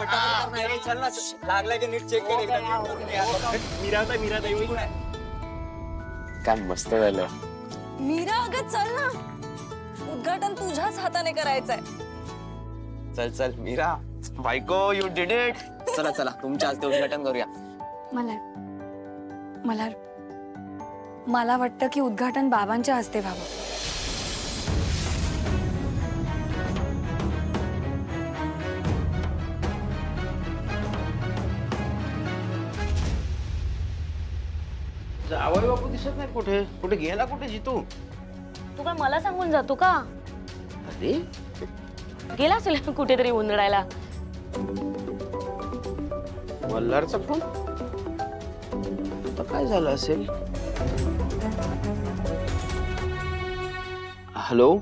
फटाफट नाही रे, चल ना, लागलाय की नीट चेक कर एकदा. मीरा काय मस्त झालं. मीरा अगं चल ना, उद्घाटन तुझ्याच हाताने करायचंय. चल चल मीरा बायको, यू डिड इट. चला चला तुमच्या हस्ते उद्घाटन करूया. मला वाटतं की उद्घाटन बाबांच्या हस्ते व्हावं. जावई बापू दिसत नाही कुठे. कुठे गेला कुठे जितू? तू काय मला सांगून जातो का? अरे गेला असेल कुठेतरी उंदडायला. मल्हारचा फोन आता काय झालं असेल? हॅलो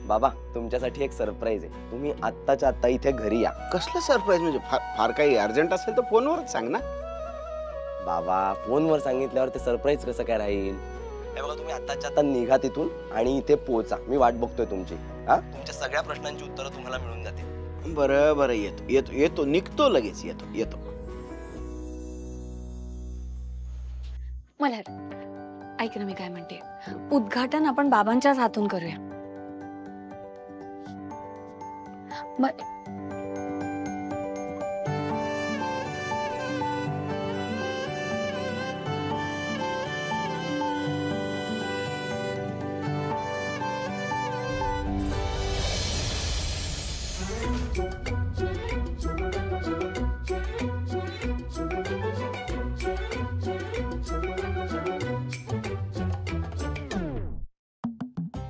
बाबा, तुमच्यासाठी एक सरप्राईज आहे. तुम्ही आत्ताच्या आत्ता इथे घरी या. कसलं सरप्राईज? म्हणजे फार काही अर्जंट असेल तर फोनवरच सांग ना. बाबा, फोनवर सांगितल्यावर ते सरप्राईज कसं काय राहील? हे बघा, तुम्ही आत्ताच्या आता निघा तिथून आणि इथे पोहोचा. मी वाट बघतोय तुमची. तुमच्या सगळ्या प्रश्नांची उत्तरं तुम्हाला मिळून जातील. बरं बरं, येतो येतो येतो, निघतो लगेच. येतो येतो. मल्हार, ऐक ना मी काय म्हणते. उद्घाटन आपण बाबांच्याच हातून करूया.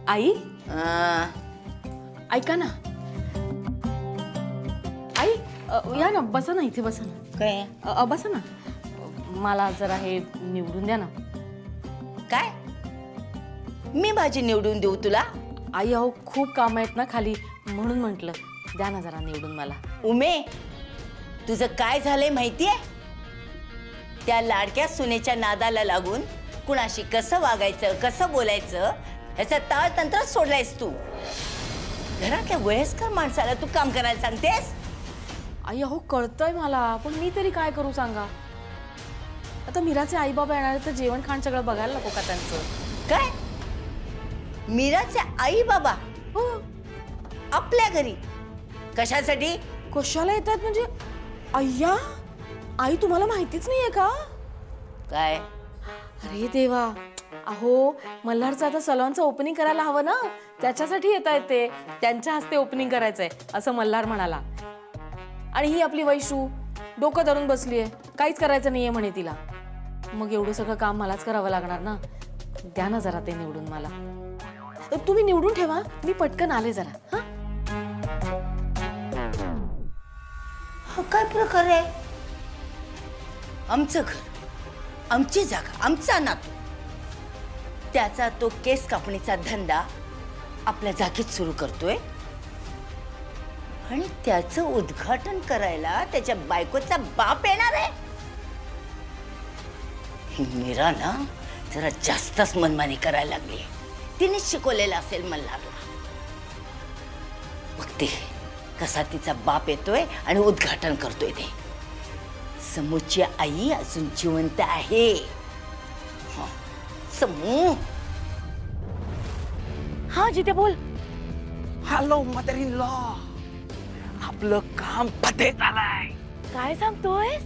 आई ऐका ना. आई या ना, बसा ना इथे, बसा ना. काय बसा ना. मला जरा हे निवडून द्या ना. काय? मी भाजी निवडून देऊ तुला? आई अहो, खूप काम आहेत ना खाली, म्हणून म्हंटल द्या ना जरा निवडून मला. उमे, तुझं काय झालंय माहितीये? त्या लाडक्या सुनेच्या नादाला लागून कुणाशी कसं वागायचं, कसं बोलायचं ह्याचं ताळतंत्र सोडलायस तू. घरातल्या वयस्कर माणसाला तू काम करायला सांगतेस? आई अहो, कळतंय मला, पण मी तरी काय करू सांगा. आता मीराचे आई बाबा येणार तर जेवण खाण सगळं बघायला नको का त्यांचं? काय? मीराचे आई बाबा आपल्या घरी कशासाठी? कशाला येतात म्हणजे? अय्या, आई तुम्हाला माहितीच नाहीये का? काय? अरे देवा, अहो मल्हारचं आता सलॉनचं ओपनिंग करायला हवं ना, त्याच्यासाठी येत आहेत ते. त्यांच्या हस्ते ओपनिंग करायचंय असं मल्हार म्हणाला. आणि ही आपली वैशू डोकं धरून बसलीये, काहीच करायचं नाहीये म्हणे तिला. मग एवढं सगळं काम मलाच करावं लागणार ना. द्या ना जरा ते निवडून मला. तुम्ही निवडून ठेवा, मी पटकन आले जरा. हा काय प्रकार आहे? आमचं घर, आमची जागा, आमचा नातू, त्याचा तो केस कापणीचा धंदा आपल्या जागेत सुरू करतोय आणि त्याचं उद्घाटन करायला त्याच्या बायकोचा बाप येणार आहे. मीरा ना जरा जास्तच मनमानी करायला लागली. तिने शिकवलेलं असेल मल्हारला. बघते कसा तिचा बाप येतोय आणि उद्घाटन करतोय ते. समूची आई अजून जिवंत आहे. समू. हा जिथे बोल. हॅलो मदर इन लॉ, आपलं काम पते झालंय. काय सांगतोयस?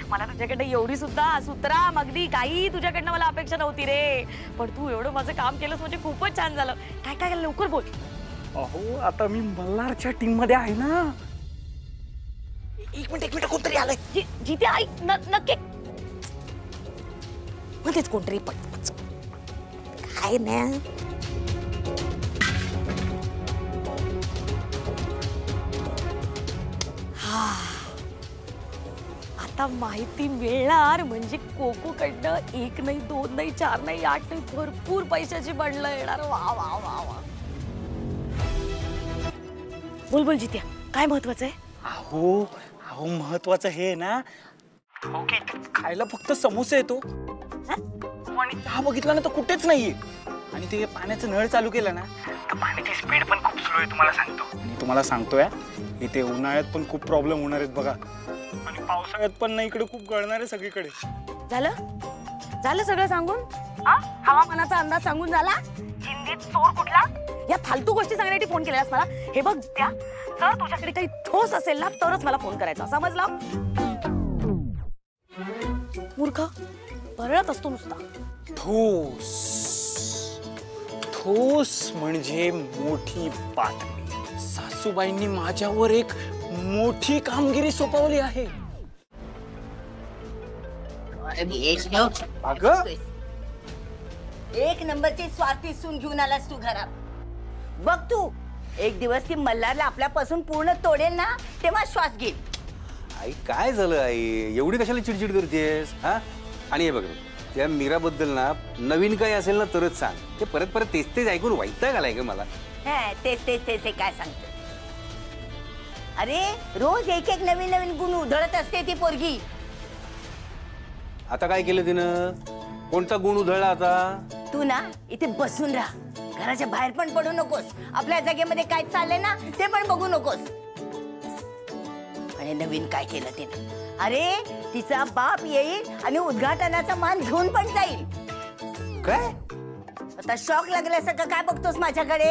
मला तुझ्याकडे एवढी सुद्धा सूत्रा मगदी काही तुझ्याकडनं मला अपेक्षा नव्हती रे. पण तू एवढं माझं काम केलंस म्हणजे खूपच छान झालं. काय काय लवकर बोल. अहो, आता मी मल्हारच्या टीम मध्ये आहे ना. एक मिनिट कोणतरी आलंय. जिथे आई नक्की मध्येच कोणतरी पट काय नाही. आता माहिती मिळणार म्हणजे कोकोकडनं 1 नाही 2 नाही 4 नाही 8 नाही भरपूर पैशाची बंडलं येणार. वा वा वा वा. बोल बोल जित्या, काय महत्वाचं आहे? अहो अहो, महत्वाचं हे ना, खायला फक्त समोसा येतो आणि हा बघितला ना तर कुठेच नाहीये. आणि ते पाण्याचं नळ चालू केलं ना तर पाण्याची स्पीड पण खूप स्लो आलोय तुम्हाला सांगतो. आणि तुम्हाला सांगतोय इथे उन्हाळ्यात पण खूप प्रॉब्लेम होणार आहेत बघा, आणि पावसाळ्यात पण ना इकडे खूप गळणार आहे सगळीकडे. झालं सगळं सांगून? हवामानाचा अंदाज सांगून झाला? हिंदीत चोर कुठला या फालतू गोष्टी सांगण्यासाठी फोन केलेलास मला? हे बघ त्या, जर तुझ्याकडे काही ठोस असेल ना तरच मला फोन करायचा, समजला? मूर्ख परळत असतो नुसता. ठोस ठोस म्हणजे मोठी बातमी. सासूबाईंनी माझ्यावर एक मोठी कामगिरी सोपवली आहे. अगं एक नंबरची स्वार्थी सून घेऊन आलास तू घरात. बघ तू, एक दिवस ती मल्हारला आपल्यापासून पूर्ण तोडेल ना तेव्हा श्वास घेईल. आई काय झालं आई, एवढी कशाला चिडचिड करतेस? हा, आणि हे बघ त्या मीराबद्दल ना नवीन काही असेल ना तरच सांग. ते परत परत तेच तेच ऐकून वैताग आलाय का मला. तेच तेच तेच काय सांगतो. अरे रोज एक एक नवीन नवीन गुण उधळत असते ती पोरगी. आता काय केलं तिनं? कोणता गुण उधळला आता? तू ना इथे बसून राहा, घराच्या बाहेर पण पडू नकोस. आपल्या जागेमध्ये काय चाललंय ना ते पण बघू नकोस. आणि नवीन काय केलं तिने? अरे तिचा बाप येईल आणि उद्घाटनाचा मान घेऊन पण जाईल. काय? आता शॉक लागल्यासारखं काय बघतोस माझ्याकडे?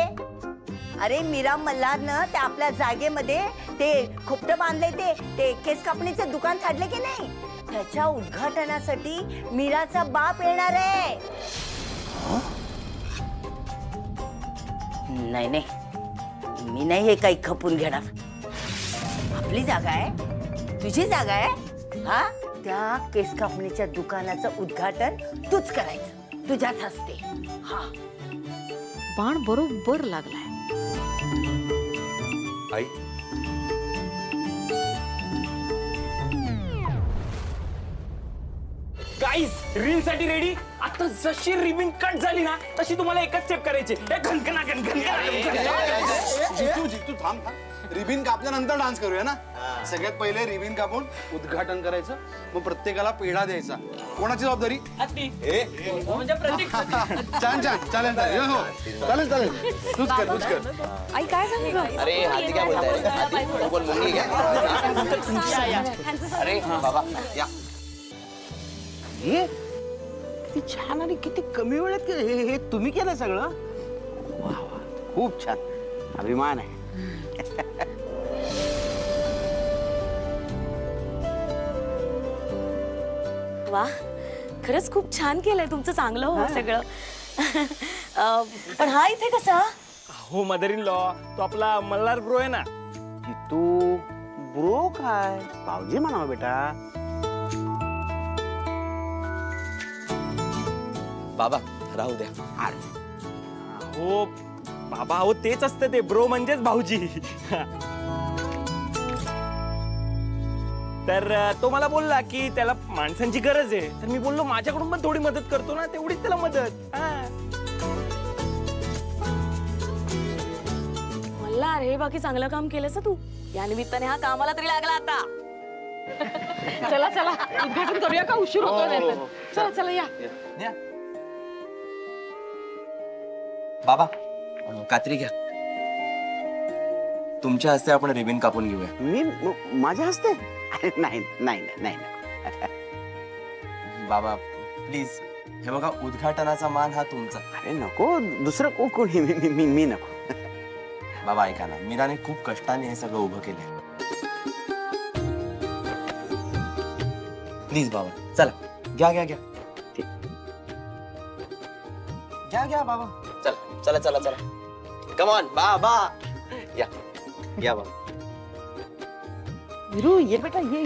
अरे मीरा मल्हारनं त्या आपल्या जागेमध्ये ते खोपटं बांधले, ते केस कापणीचं दुकान काढले की नाही, त्याच्या उद्घाटनासाठी मीराचा बाप येणार आहे. नाही नाही, मी नाही हे काही खपून घेणार. आपली जागा आहे, तुझी जागा आहे. हा, त्या केस कापणीच्या दुकानाचं उद्घाटन तूच करायचं, तुझ्याच हस्ते. हा, बाण बरोबर लागलाय. आई गाईज, रील साठी रेडी? आता जशी रिबिन कट झाली ना तशी तुम्हाला एकच स्टेप करायची. घनकना जितू थांब. रिबिन कापल्यानंतर डान्स करूया ना. सगळ्यात पहिले रिबिन कापून उद्घाटन करायचं, मग प्रत्येकाला पेढा द्यायचा. कोणाची जबाबदारी? छान छान, चालेल चालेल चालेल, तूच कर. आई काय सांगितलं? अरे हाती काय बोलताय? तू पण मुंगी घ्या. अरे बाबा या. किती छान आणि किती कमी वेळात हे तुम्ही केलं सगळं. वा वा, खूप छान, अभिमान आहे. वा, खरंच खूप छान केलंय तुमचं, चांगलं हो सगळं. पण हा इथे कसा? हो, मदर इन लॉ, तो आपला मल्हार ब्रो आहे ना. तू ब्रो काय, भाऊजी म्हणावं बेटा. बाबा राहू द्या. हो बाबा, हो तेच असतं ते, ब्रो म्हणजेच भाऊजी. तर तो मला बोलला की त्याला माणसांची गरज आहे, तर मी बोललो माझ्याकडून पण थोडी मदत करतो ना, तेवढीच त्याला मदत. मल्हार, हे बाकी चांगलं काम केलंस तू. या निमित्ताने हा कामाला तरी लागला आता. चला चला, उद्घाटन करूया का? उशीर होतोय. चला चला या. बाबा कात्री घ्या. तुमच्या हस्ते आपण रिबिन कापून घेऊया. मी माझ्या हस्ते? नाही नाही नाही. बाबा प्लीज, हे बघा उद्घाटनाचा मान हा तुमचा. अरे नको, दुसरं कोणी, मी नको. बाबा ऐका ना, मीराने खूप कष्टाने हे सगळं उभं केलंय. प्लीज बाबा, चला घ्या घ्या घ्या. घ्या बाबा, चला चला चला चला. कम ऑन बाबा, या या बाबा. विरू, ये बेटा, ये.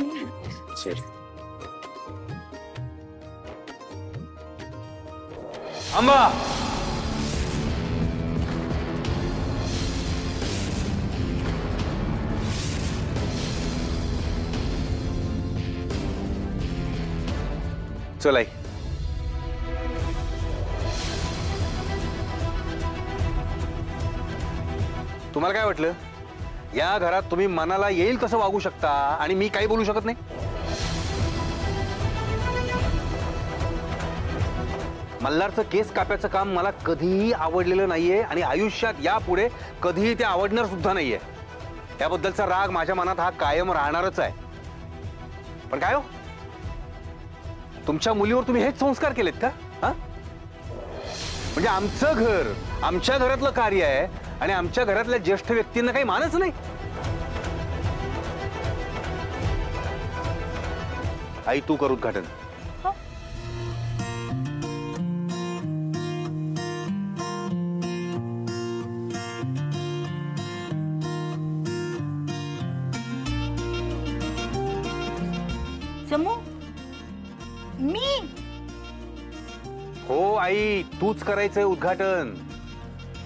आंबा. चल आई. तुम्हाला काय वाटलं? या घरात तुम्ही मनाला येईल तसं वागू शकता आणि मी काही बोलू शकत नाही? मल्हारचं केस काप्याचं काम मला कधीही आवडलेलं नाहीये आणि आयुष्यात यापुढे कधीही ते आवडणार सुद्धा नाहीये. त्याबद्दलचा राग माझ्या मनात हा कायम राहणारच आहे. पण काय हो, तुमच्या मुलीवर तुम्ही हेच संस्कार केलेत का? हा, म्हणजे आमचं घर, आमच्या घरातलं कार्य आहे आणि आमच्या घरातल्या ज्येष्ठ व्यक्तींना काही मानच नाही. आई तू कर उद्घाटन. समू, मी? हो आई, तूच करायचंय उद्घाटन.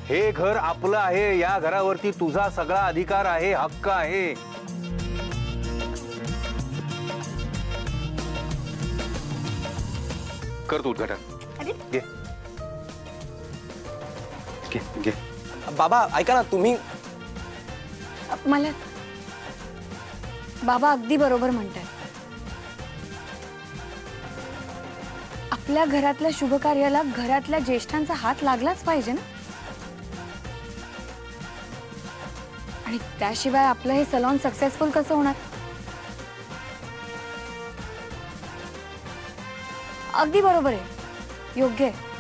हे घर आपलं आहे, या घरावरती तुझा सगळा अधिकार आहे, हक्क आहे. कर तू उद्घाटन. घे घे घे. बाबा ऐका ना, तुम्ही मला बाबा अगदी बरोबर म्हणताय. आपल्या घरातल्या शुभ कार्याला घरातल्या ज्येष्ठांचा हात लागलाच पाहिजे ना. आणि त्याशिवाय आपलं हे सलॉन सक्सेसफुल कसं होणार. अगदी बरोबर आहे, योग्य आहे.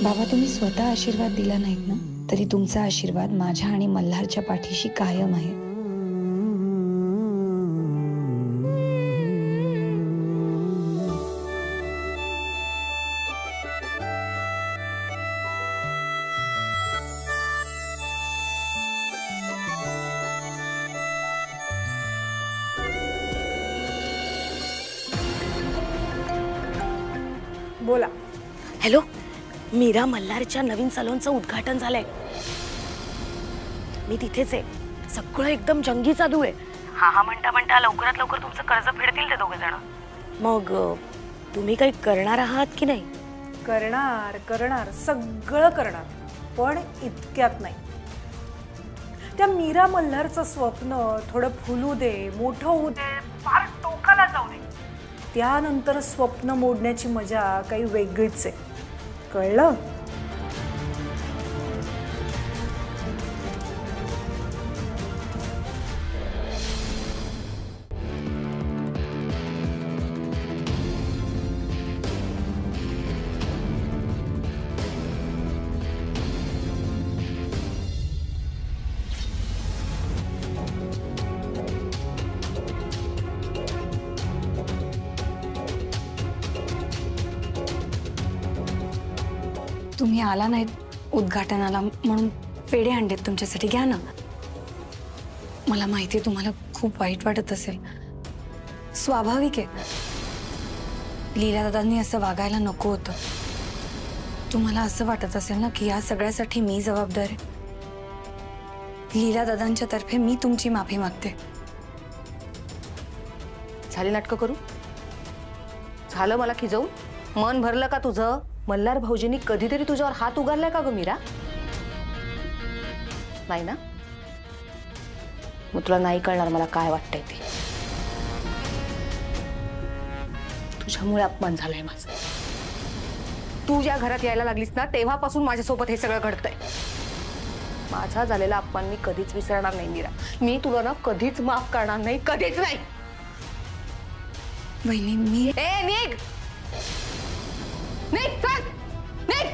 बाबा, तुम्ही स्वतः आशीर्वाद दिला नाहीत ना, तरी तुमचा आशीर्वाद माझ्या आणि मल्हारच्या पाठीशी कायम आहे. बोला. हॅलो, मीरा मल्हारच्या नवीन सलूनचं उद्घाटन झालंय. मी तिथेच आहे. सगळं एकदम जंगी चालू आहे. हा म्हणता म्हणता लवकरात लवकर तुमचं कर्ज फेडतील ते दोघे जण. मग तुम्ही काही करणार आहात की नाही? करणार सगळं करणार, पण इतक्यात नाही. त्या मीरा मल्हारचं स्वप्न थोडं फुलू दे, मोठं होऊ दे, फार टोकाला जाऊ दे. त्यानंतर स्वप्न मोडण्याची मजा काही वेगळीच आहे, कळलं? तुम्ही आला नाहीत उद्घाटनाला म्हणून पेढे आणलेत तुमच्यासाठी, घ्या ना. मला माहिती तुम्हाला खूप वाईट वाटत असेल, स्वाभाविक आहे. लीला दादांनी असं वागायला नको होतं. तुम्हाला असं वाटत असेल ना की या सगळ्यासाठी मी जबाबदार आहे. लीला दादांच्या तर्फे मी तुमची माफी मागते. झाली नाटकं करू? झालं मला खिजवून? मन भरलं का तुझं? मल्हार भाऊजींनी कधीतरी तुझ्यावर हात उगारलाय का ग मीरा? नाही ना? मग तुला नाही कळणार मला काय वाटतंय ते. तुझ्यामुळे अपमान झालाय माझा. तू ज्या घरात यायला लागलीस ना तेव्हापासून माझ्यासोबत हे सगळं घडतंय. माझा झालेला अपमान मी कधीच विसरणार नाही मीरा. मी तुला ना कधीच माफ करणार नाही, कधीच नाही. वहिनी, मी निघ निघ, चल निघ.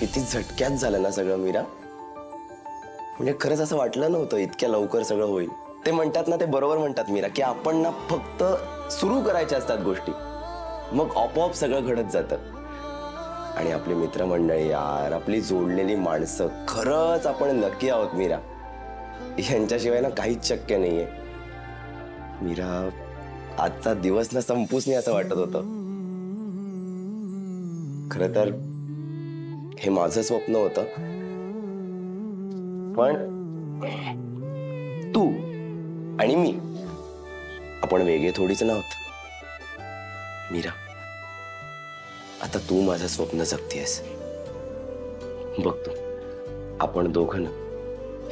किती झटक्यात झालं ना सगळं मीरा. म्हणजे खरंच असं वाटलं नव्हतं इतक्या लवकर सगळं होईल. ते म्हणतात ना, ते बरोबर म्हणतात मीरा, की आपण ना फक्त सुरू करायच्या असतात गोष्टी, मग आपोआप सगळं घडत जातं. आणि आपली मित्रमंडळी यार, आपली जोडलेली माणसं, खरंच आपण लकी आहोत मीरा. यांच्याशिवाय ना काहीच शक्य नाहीये. मीरा, आजचा दिवस ना संपूच नाही असं वाटत होतं. खरं तर हे माझं स्वप्न होतं, पण तू आणि मी आपण वेगळे थोडीच नव्हत मीरा. आता तू माझं स्वप्न जगतेस. बघतो आपण दोघं ना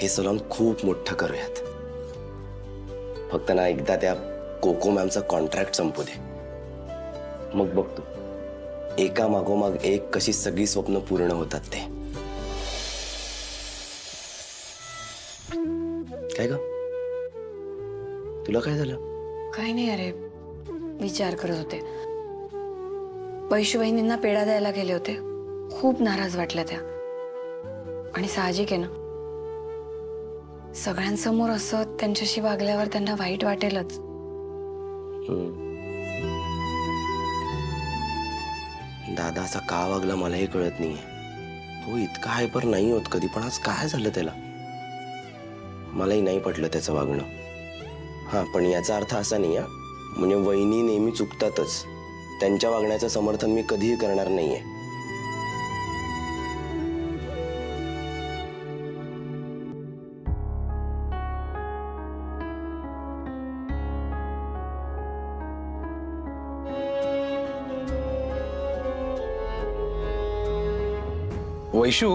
हे सलॉन खूप मोठं करूयात. फक्त ना एकदा त्या कोको मॅमचा कॉन्ट्रॅक्ट संपू दे, मग बघतो एका मागोमाग एक कशी सगळी स्वप्न पूर्ण होतात ते. काय ग, तुला काय झालं? काही नाही अरे, विचार करत होते. वैशू वहिनींना पेढा द्यायला गेले होते, खूप नाराज वाटल्या त्या. आणि साहजिक आहे ना, सगळ्यांसमोर असं त्यांच्याशी वागल्यावर त्यांना वाईट वाटेलच. दादा असा का वागला मलाही कळत नाहीये. तो इतका हायपर नाही होत कधी, पण आज काय झालं त्याला मलाही नाही पटलं त्याचं वागणं. हा, पण याचा अर्थ असा नाही म्हणजे वहिनी नेहमी चुकतातच. त्यांच्या वागण्याचं समर्थन मी कधीही करणार नाहीये. वैशू,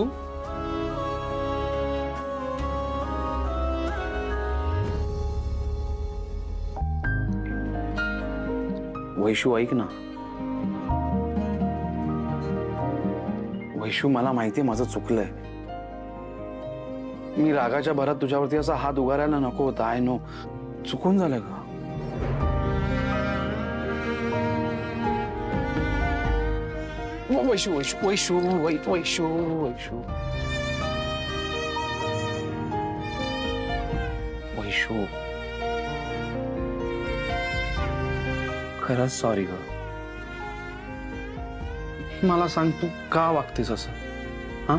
वैशू ऐक ना. वैशू, मला माहितीये माझं चुकलंय. मी रागाच्या भरात तुझ्यावरती असा हात उगारायला नको होता. आय नो, चुकून झालं का? वैशू वैशू वैशू वैशू वैशू वैशू, खरंच सॉरी ग. मला सांग, तू का वागतेस असं? हा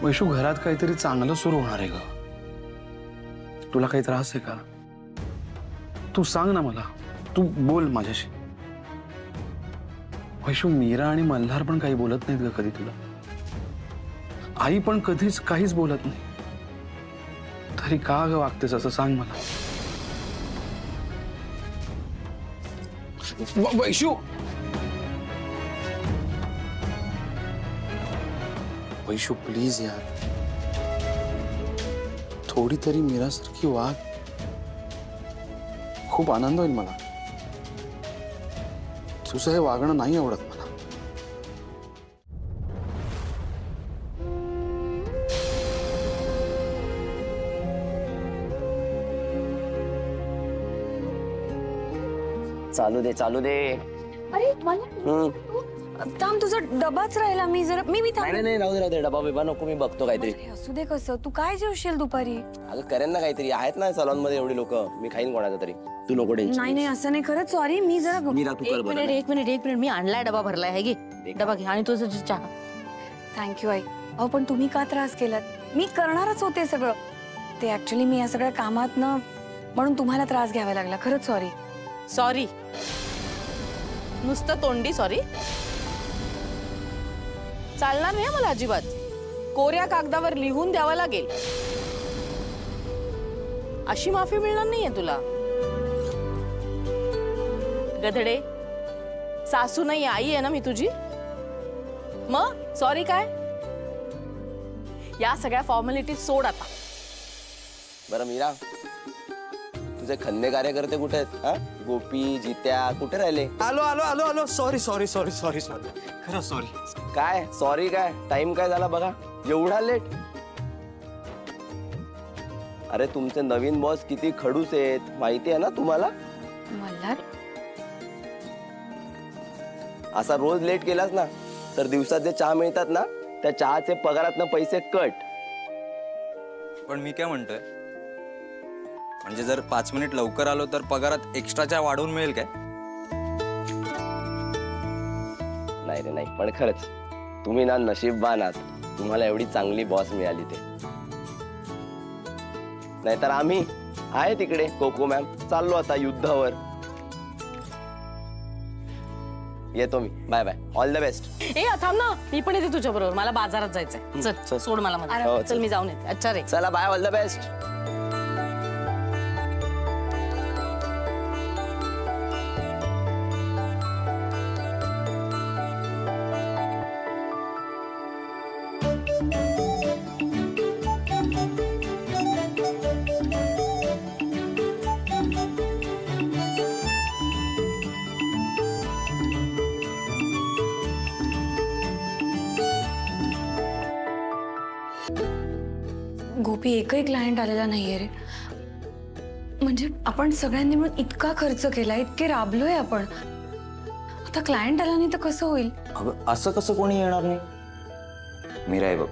वैशू, घरात काहीतरी चांगलं सुरू होणार आहे ग. तुला काही त्रास आहे का? तू सांग ना मला, तू बोल माझ्याशी. वैशू, मीरा आणि मल्हार पण काही बोलत नाहीत का कधी तुला? आई पण कधीच काहीच बोलत नाही. तरी का ग वागतेस असं, सांग मला. वैशू, वैशू प्लीज यार, थोडी तरी मीरासारखी वाग. खूप आनंद होईल मला. तुझं हे वागणं नाही आवडत मला. चालू दे चालू दे. अरे थांब, तुझा डबाच राहिला. मी नाही राहू दे, डबा बिबा नको, मी बघतो काहीतरी. असू दे. कसं तू काय जेवशील दुपारी? अगं करेन ना काहीतरी. आहेत ना सलॉन मध्ये एवढी लोक, मी खाईन कोणाचं तरी. तू नको टेन्शन. नाही असं नाही, खरंच सॉरी. मी जरा मीरा, तू कर बरं. एक मिनिट मी आणलाय डबा भरलाय. हे घे डबा घे आणि तुझं चहा. थँक्यू आई. अहो पण तुम्ही का त्रास केलात? मी करणारच होते सगळं ते. ऍक्च्युली मी या सगळ्या कामात ना, म्हणून तुम्हाला त्रास घ्यावा लागला. खरंच सॉरी. सॉरी नुसतं तोंडी सॉरी चालणार नाही मला अजिबात. कोऱ्या कागदावर लिहून द्यावं लागेल. अशी माफी मिळणार नाहीये तुला. गधडे, सासू नाही आई आहे ना मी तुझी. मग सॉरी काय? या सगळ्या फॉर्मॅलिटी सोड आता. बरं मीरा, तुझे खन्ने कार्यकर्ते कुठे आहेत? हा, गोपी, जित्या कुठे राहिले? आलो आलो आलो आलो. Sorry sorry sorry sorry sorry, खरं सॉरी. काय सॉरी? काय टाइम काय झाला बघा, एवढा लेट? अरे तुमचे नवीन बॉस किती खडूस आहेत माहिती आहे ना तुम्हाला? मल्हार, असा रोज लेट केलास ना तर दिवसात जे चहा मिळतात ना त्या चहाचे पगारातनं पैसे कट. पण मी काय म्हणतोय, म्हणजे जर 5 मिनिट लवकर आलो तर पगारात एक्स्ट्रा चहा वाढवून मिळेल काय? नाही रे नाही, पण खरंच तुम्ही ना नशीबवान आहात, तुम्हाला एवढी चांगली बॉस मिळाली ते. नाहीतर आम्ही आहे तिकडे कोको मॅम, चाललो आता युद्धावर. येतो मी. Bye bye, all the best. ए थांब ना, मी पण येते तुझ्या बरोबर. मला बाजारात जायचंय. चल सोड मला मध्ये. हो, चल मी जाऊन येते. अच्छा रे. चला बाय, ऑल द बेस्ट. गोपी, एकही क्लायंट आलेला नाहीये रे. म्हणजे आपण सगळ्यांनी मिळून इतका खर्च केला, इतके राबलोय आपण. आता क्लायंट आला नाही तर कसं होईल? अगं असं कसं कोणी येणार नाही? मीरा आहे बघ,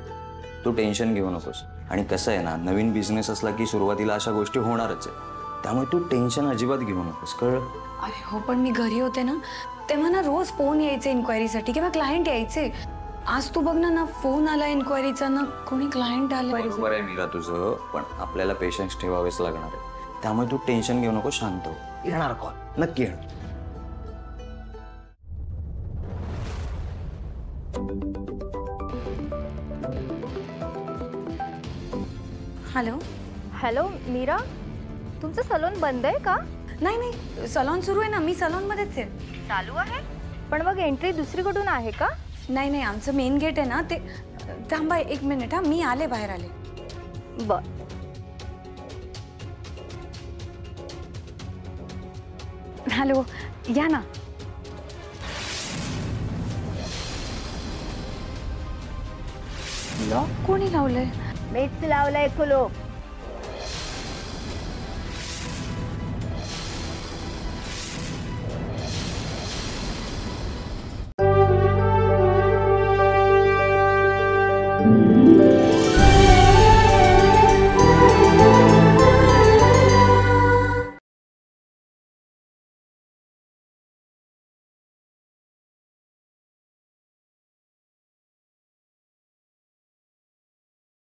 तू टेन्शन घेऊ नकोस. आणि कसं आहे ना, नवीन बिझनेस असला की सुरुवातीला अशा गोष्टी होणारच आहे. त्यामुळे तू टेन्शन अजिबात घेऊ नकोस, कळलं? अरे हो, पण मी घरी होते ना, तेव्हा ना रोज फोन यायचे इन्क्वायरीसाठी किंवा क्लायंट यायचे. आज तू बघ ना फोन आला इन्क्वायरीचा, ना कोणी क्लायंट आला. बरोबर आहे मीरा तुझं, पण आपल्याला पेशन्स ठेवावेच लागणार आहे. त्यामुळे तू टेन्शन घेऊ नको, शांत हो. येणार कॉल, नक्की येणार. हॅलो. हॅलो मीरा, तुमचं सलून बंद आहे का? नाही नाही, सलॉन सुरू आहे ना, मी सलॉनमध्येच आहे. चालू आहे, पण मग एंट्री दुसरीकडून आहे का? नाही नाही, आमचं मेन गेट आहे ना ते. थांबा एक मिनिट हा, मी आले, बाहेर आले. बर. हॅलो, या ना. लॉक कोणी लावलंय? मीच लावलंय कुलूप.